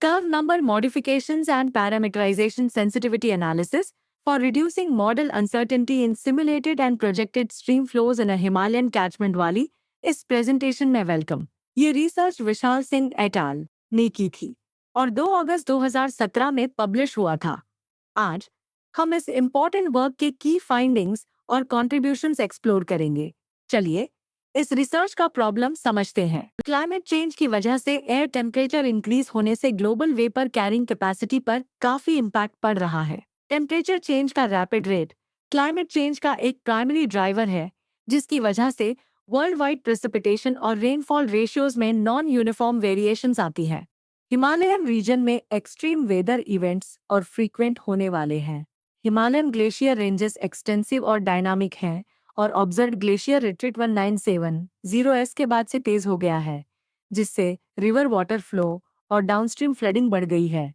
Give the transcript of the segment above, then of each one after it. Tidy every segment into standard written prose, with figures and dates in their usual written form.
Curve number modifications and parameterization sensitivity analysis for reducing model uncertainty in simulated and projected stream flows in a Himalayan catchment valley इस presentation में welcome. ये research Vishal Singh eight al ने की थी और 2 अगस्त 2017 में publish हुआ था। आज हम इस इम्पोर्टेंट वर्क के की फाइंडिंग्स और कॉन्ट्रीब्यूशंस एक्सप्लोर करेंगे। चलिए इस रिसर्च का प्रॉब्लम समझते हैं। क्लाइमेट चेंज की वजह से एयर टेम्परेचर इंक्रीज होने से ग्लोबल वेपर कैरिंग कैपेसिटी पर काफी इम्पैक्ट पड़ रहा है। टेम्परेचर चेंज का रैपिड रेट क्लाइमेट चेंज का एक प्राइमरी ड्राइवर है, जिसकी वजह से वर्ल्ड वाइड प्रेसिपिटेशन और रेनफॉल रेशियोज में नॉन यूनिफॉर्म वेरिएशंस आती है। हिमालयन रीजन में एक्सट्रीम वेदर इवेंट्स और फ्रीक्वेंट होने वाले हैं। हिमालयन ग्लेशियर रेंजेस एक्सटेंसिव और डायनामिक हैं और ऑब्जर्व ग्लेशियर रिट्रीट 1970 के बाद से तेज हो गया है, जिससे रिवर वाटर फ्लो और डाउनस्ट्रीम फ्लडिंग बढ़ गई है।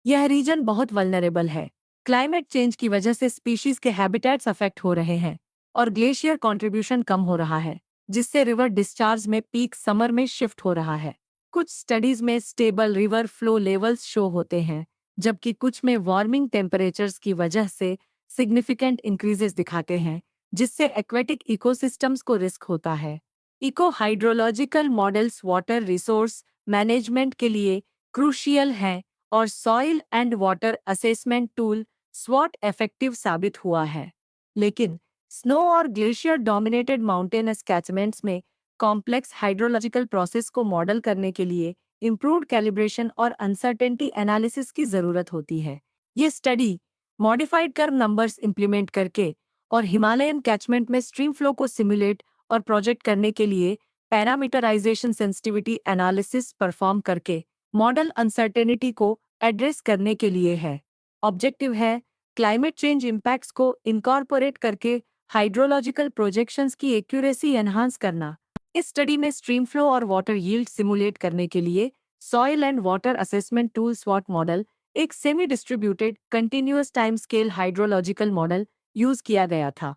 यह रीजन बहुत वल्नरेबल है। क्लाइमेट चेंज की वजह से स्पीशीज के हैबिटेट्स अफेक्ट हो रहे हैं और ग्लेशियर कंट्रीब्यूशन कम हो रहा है, जिससे रिवर डिस्चार्ज में पीक समर में शिफ्ट हो रहा है। कुछ स्टडीज में stable river flow levels show होते हैं, जबकि कुछ में वार्मिंग टेम्परेचर्स की वजह से सिग्निफिकेंट इंक्रीजेस दिखाते हैं, जिससे एक्वेटिक इकोसिस्टम्स को रिस्क होता है। Eco hydrological models water resource management के लिए क्रूशियल हैं और soil and water assessment tool स्वॉट इफेक्टिव साबित हुआ है। लेकिन स्नो और ग्लेशियर डोमिनेटेड माउंटेनस कैचमेंट्स में कॉम्प्लेक्स हाइड्रोलॉजिकल प्रोसेस को मॉडल करने के लिए इम्प्रूव्ड कैलिब्रेशन और अनसर्टेनिटी एनालिसिस की जरूरत होती है। ये study modified curve numbers implement करके और हिमालयन कैचमेंट में स्ट्रीम फ्लो को सिमुलेट और प्रोजेक्ट करने के लिए पैरामीटराइजेशन सेंसिटिविटी एनालिसिस परफॉर्म करके मॉडल अनसर्टेनिटी को एड्रेस करने के लिए है। ऑब्जेक्टिव है क्लाइमेट चेंज इम्पैक्ट्स को इनकॉर्पोरेट करके हाइड्रोलॉजिकल प्रोजेक्शंस की एक्यूरेसी एनहांस करना। इस स्टडी में स्ट्रीम फ्लो और वाटर यील्ड सिमुलेट करने के लिए soil and water assessment tool स्वॉट मॉडल, एक semi distributed continuous time scale hydrological model use किया गया था।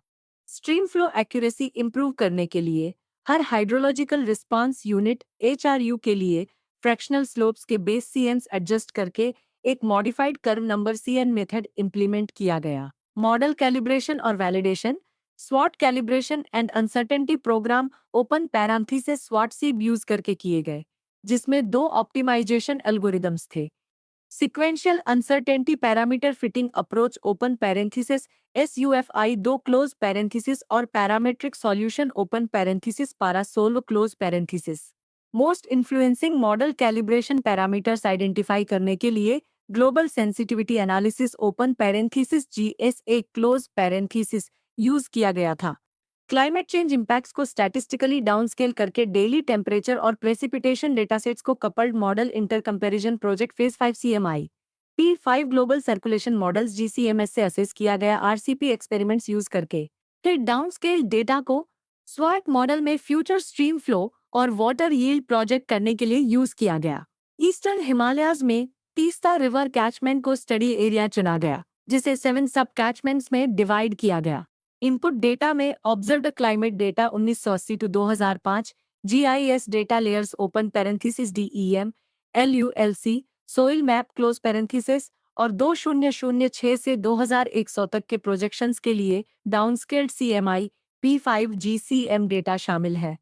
स्ट्रीम फ्लो एक्यूरेसी इंप्रूव करने के लिए हर हाइड्रोलॉजिकल रिस्पांस यूनिट HRU के लिए फ्रैक्शनल स्लोप्स के बेस CNs एडजस्ट करके एक modified curve number CN method implement किया गया। मॉडल कैलिब्रेशन और validation स्वॉट calibration and uncertainty programme open पैरांथेसिस स्वॉट sieve use करके किए गए, जिसमें 2 ऑप्टिमाइजेशन एल्गोरिदम्स थे। Sequential uncertainty parameter fitting approach open parenthesis SUFI 2 close parenthesis और parametric solution open parenthesis पारासोल्व close parenthesis. Most influencing model calibration parameters identify करने के लिए global sensitivity analysis open parenthesis GSA close parenthesis use किया गया था। Climate change impacts को statistically downscale करके daily temperature और प्रेसिपिटेशन डेटासेट्स को coupled model inter comparison project phase 5 CMI P5 global circulation models GCMS से असेस किया गया RCP एक्सपेरिमेंट्स यूज करके। फिर डाउनस्केल डेटा को स्वॉट मॉडल में फ्यूचर स्ट्रीम फ्लो और वाटर यील्ड प्रोजेक्ट करने के लिए यूज किया गया। ईस्टर्न हिमालयाज में तीस्ता रिवर कैचमेंट को स्टडी एरिया चुना गया, जिसे 7 सब कैचमेंट्स में डिवाइड किया गया। इनपुट डेटा में observed climate data 1980 to 2005, GIS data layers open parenthesis DEM, LULC, soil map close parenthesis और 2006 से 2100 तक के प्रोजेक्शंस के लिए डाउनस्केल्ड CMI P5 GCM डेटा शामिल है।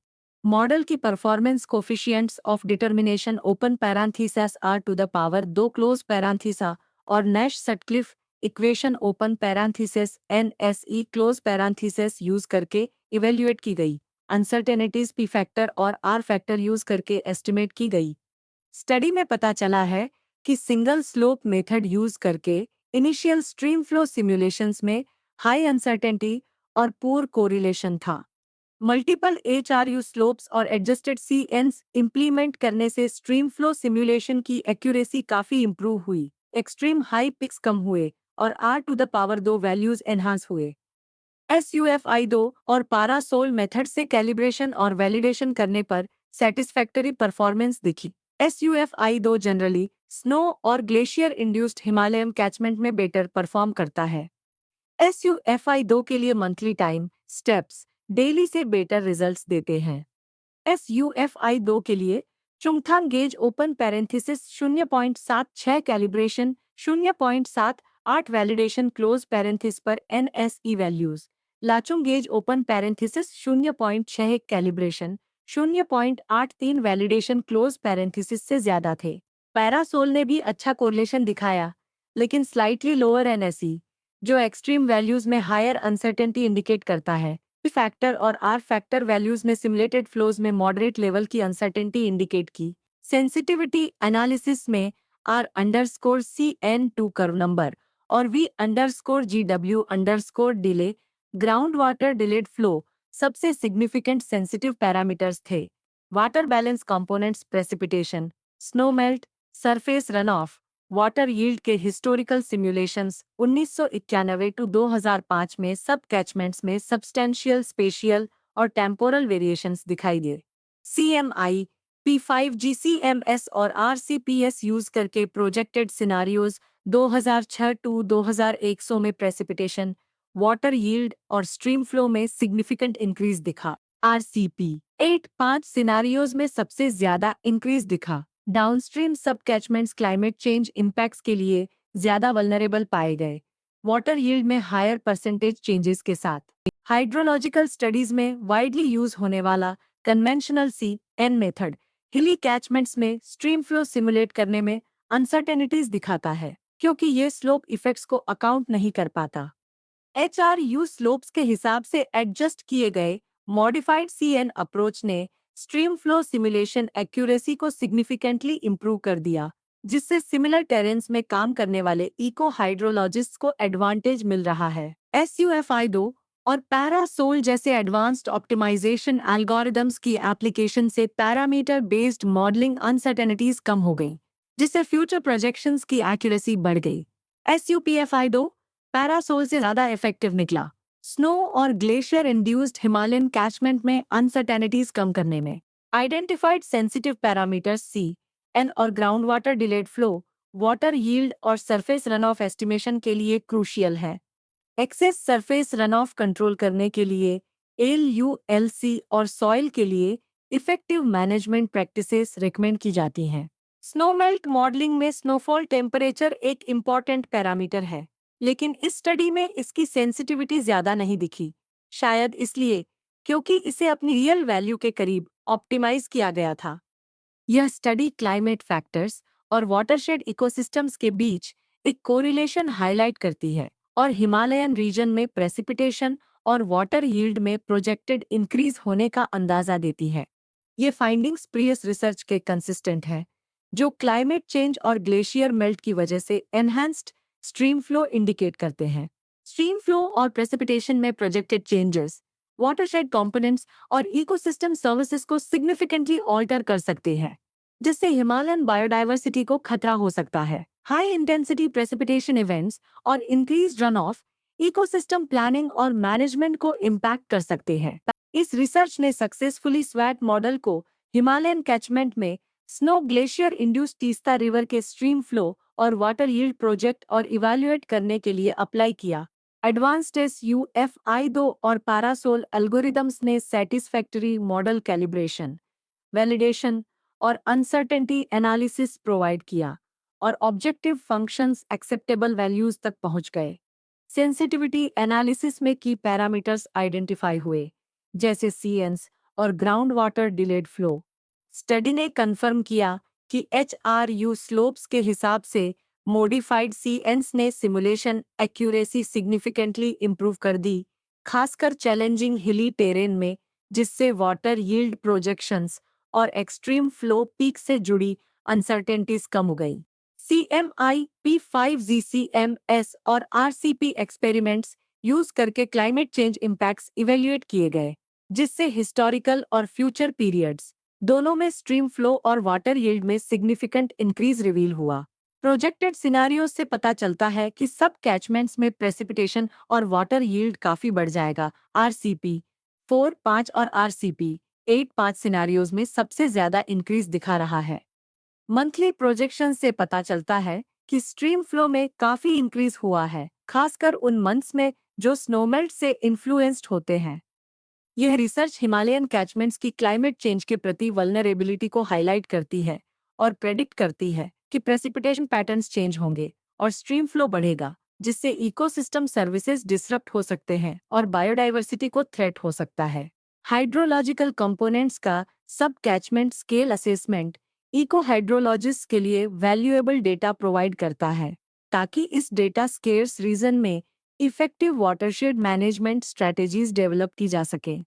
मॉडल की performance coefficients of determination open parenthesis R⁴ 2 close parenthesis और Nash Sutcliffe equation open parenthesis NSE close parenthesis use करके इवेल्युएट की गई। अनसर्टेनिटीज P फैक्टर और R फैक्टर यूज करके एस्टिमेट की गई। स्टडी में पता चला है कि सिंगल स्लोप मेथड यूज करके इनिशियल स्ट्रीम फ्लो सिमुलेशंस में हाई अनसर्टेनिटी और पुअर कोरिलेशन था। मल्टीपल HRU स्लोप्स और एडजस्टेड CNs इंप्लीमेंट करने से स्ट्रीम फ्लो सिमुलेशन की एक्यूरेसी काफी इंप्रूव हुई, एक्सट्रीम हाई पिक्स कम हुए और R⁴ वैल्यूज एनहांस हुए। SUFI 2 और पारासोल मेथड से कैलिब्रेशन और वैलिडेशन करने पर सेटिस्फैक्टरी परफॉर्मेंस दिखी। SUFI 2 जनरली स्नो और ग्लेशियर इंड्यूस्ड हिमालयन कैचमेंट में बेटर परफॉर्म करता है। SUFI 2 के लिए मंथली टाइम स्टेप्स डेली से बेटर रिजल्ट्स देते हैं। SUFI 2 के लिए Chungthang gauge open parenthesis 0.76 calibration 0.78 validation close parenthesis पर NSE values. Lachung gauge open parenthesis 0.61 calibration 0.83 validation close parenthesis से ज्यादा थे। पैरासोल ने भी अच्छा कोरिलेशन दिखाया, लेकिन स्लाइटली लोअर NSE, जो एक्सट्रीम वैल्यूज में हायर अनसर्टेनिटी इंडिकेट करता है। पी फैक्टर और आर फैक्टर वैल्यूज में सिमुलेटेड फ्लोज में मॉडरेट लेवल की अनसर्टेनिटी इंडिकेट की। सेंसिटिविटी एनालिसिस में R_CN2 कर्व नंबर और V_GW_ delay ground water delayed flow सबसे सिग्निफिकेंट सेंसिटिव पैरामीटर्स थे। Water balance components precipitation, snow melt, surface run of, water yield के historical simulations 1991 to 2005 में सब catchments में substantial special और temporal variations दिखाई दिए। CMI, P5GCMS और RCPS यूज करके प्रोजेक्टेड सिनारियोज 2006 टू 2100 में प्रेसिपिटेशन, वाटर यील्ड और स्ट्रीम फ्लो में सिग्निफिकेंट इंक्रीज दिखा। RCP 8-5 सिनारियोज में सबसे ज्यादा इंक्रीज दिखा। डाउनस्ट्रीम सब कैचमेंट्स क्लाइमेट चेंज इम्पैक्ट्स के लिए ज्यादा वल्नरेबल पाए गए, वाटर यील्ड में हायर परसेंटेज चेंजेस के साथ। हाइड्रोलॉजिकल स्टडीज में वाइडली यूज होने वाला कन्वेंशनल CN मेथड हिली कैचमेंट्स में स्ट्रीम फ्लो सिमुलेट करने में अनसर्टेनिटीज दिखाता है, क्योंकि ये स्लोप इफेक्ट्स को अकाउंट नहीं कर पाता। HRU स्लोप्स के हिसाब से एडजस्ट किए गए मॉडिफाइड CN अप्रोच ने स्ट्रीम फ्लो सिमुलेशन एक्यूरेसी को सिग्निफिकेंटली इंप्रूव कर दिया, जिससे सिमिलर टेरेन्स में काम करने वाले इको हाइड्रोलॉजिस्ट्स को एडवांटेज मिल रहा है। SUFI2 और पैरासोल जैसे एडवांस्ड ऑप्टिमाइजेशन एल्गोरिदम्स की एप्लीकेशन से पैरामीटर बेस्ड मॉडलिंग अनसर्टेनिटीज कम हो गई, जिससे फ्यूचर प्रोजेक्शंस की एक्यूरेसी बढ़ गई। SUPFI2 पैरासोल से ज्यादा इफेक्टिव निकला, स्नो और ग्लेशियर इंड्यूस्ड हिमालयन कैचमेंट में अनसर्टेनिटीज कम करने में। आइडेंटिफाइड सेंसिटिव पैरामीटर्स CN और ground water delayed flow, water yield और सरफेस रन ऑफ एस्टिमेशन के लिए क्रूशियल है। Excess surface run off control करने के लिए LULC और सॉइल के लिए इफेक्टिव मैनेजमेंट प्रैक्टिसेस रिकमेंड की जाती हैं। स्नोमेल्ट मॉडलिंग में स्नोफॉल टेम्परेचर एक इम्पॉर्टेंट पैरामीटर है, लेकिन इस स्टडी में इसकी सेंसिटिविटी ज्यादा नहीं दिखी, शायद इसलिए क्योंकि इसे अपनी रियल वैल्यू के करीब ऑप्टिमाइज किया गया था। यह स्टडी क्लाइमेट फैक्टर्स और वाटरशेड इकोसिस्टम्स के बीच एक कोरिलेशन हाईलाइट करती है और हिमालयन रीजन में प्रेसिपिटेशन और वाटर यील्ड में प्रोजेक्टेड इंक्रीज होने का अंदाजा देती है। ये फाइंडिंग्स प्रीवियस रिसर्च के कंसिस्टेंट हैं, जो क्लाइमेट चेंज और ग्लेशियर मेल्ट की वजह से एनहांस्ड स्ट्रीम फ्लो इंडिकेट करते हैं। स्ट्रीम फ्लो और प्रेसिपिटेशन में प्रोजेक्टेड चेंजेस वाटरशेड कंपोनेंट्स और इकोसिस्टम सर्विसेज को सिग्निफिकेंटली ऑल्टर कर सकते हैं, जिससे हिमालयन बायोडायवर्सिटी को खतरा हो सकता है। हाई इंटेंसिटी प्रेसिपिटेशन इवेंट्स और increase run of ecosystem planning और मैनेजमेंट को इम्पैक्ट कर सकते हैं। इस रिसर्च ने सक्सेसफुली स्वैट मॉडल को हिमालयन कैचमेंट में snow glacier induced Teesta river के स्ट्रीम फ्लो और वाटर यील्ड प्रोजेक्ट और इवैल्यूएट करने के लिए अप्लाई किया। एडवांस्ड SUFI2 और पैरासोल एल्गोरिदम्स ने सेटिस्फैक्टरी मॉडल कैलिब्रेशन, वैलिडेशन और अनसर्टेनिटी एनालिसिस प्रोवाइड किया और ऑब्जेक्टिव फंक्शंस एक्सेप्टेबल वैल्यूज तक पहुंच गए। सेंसिटिविटी एनालिसिस में की पैरामीटर्स आइडेंटिफाई हुए, जैसे CNs और ground water delayed flow. Study ने कंफर्म किया कि HRU स्लोप्स के हिसाब से मॉडिफाइड CNs ने सिमुलेशन एक्यूरेसी सिग्निफिकेंटली इंप्रूव कर दी, खासकर चैलेंजिंग हिली टेरेन में, जिससे वाटर यील्ड प्रोजेक्शंस और एक्सट्रीम फ्लो पीक से जुड़ी अनसर्टेनिटीज कम हो गई। CMI, P5GCMS और RCP एक्सपेरिमेंट्स यूज करके क्लाइमेट चेंज इम्पैक्ट्स इवेल्युएट किए गए, जिससे हिस्टोरिकल और फ्यूचर पीरियड्स दोनों में स्ट्रीम फ्लो और वाटर यील्ड में सिग्निफिकेंट इंक्रीज रिवील हुआ। प्रोजेक्टेड सिनारियोज से पता चलता है कि सब कैचमेंट्स में प्रेसिपिटेशन और वाटर यील्ड काफी बढ़ जाएगा। RCP 4-5 और RCP 8-5 सिनारियोज में सबसे ज्यादा इंक्रीज दिखा रहा है। मंथली प्रोजेक्शन से पता चलता है कि स्ट्रीम फ्लो में काफी इंक्रीज हुआ है, खासकर उन मंथ्स में जो स्नोमेल्ट से इन्फ्लुएंस्ड होते हैं। यह रिसर्च हिमालयन कैचमेंट्स की क्लाइमेट चेंज के प्रति वल्नरेबिलिटी को हाईलाइट करती है और प्रेडिक्ट करती है कि प्रेसिपिटेशन पैटर्न्स चेंज होंगे और स्ट्रीम फ्लो बढ़ेगा, जिससे इकोसिस्टम सर्विसेज डिसरप्ट हो सकते हैं और बायोडाइवर्सिटी को थ्रेट हो सकता है। हाइड्रोलॉजिकल कंपोनेंट्स का sub catchment scale assessment eco hydrologist के लिए वैल्यूएबल डेटा प्रोवाइड करता है, ताकि इस डेटा स्केर्स रीजन में effective watershed management strategies develop की जा सके।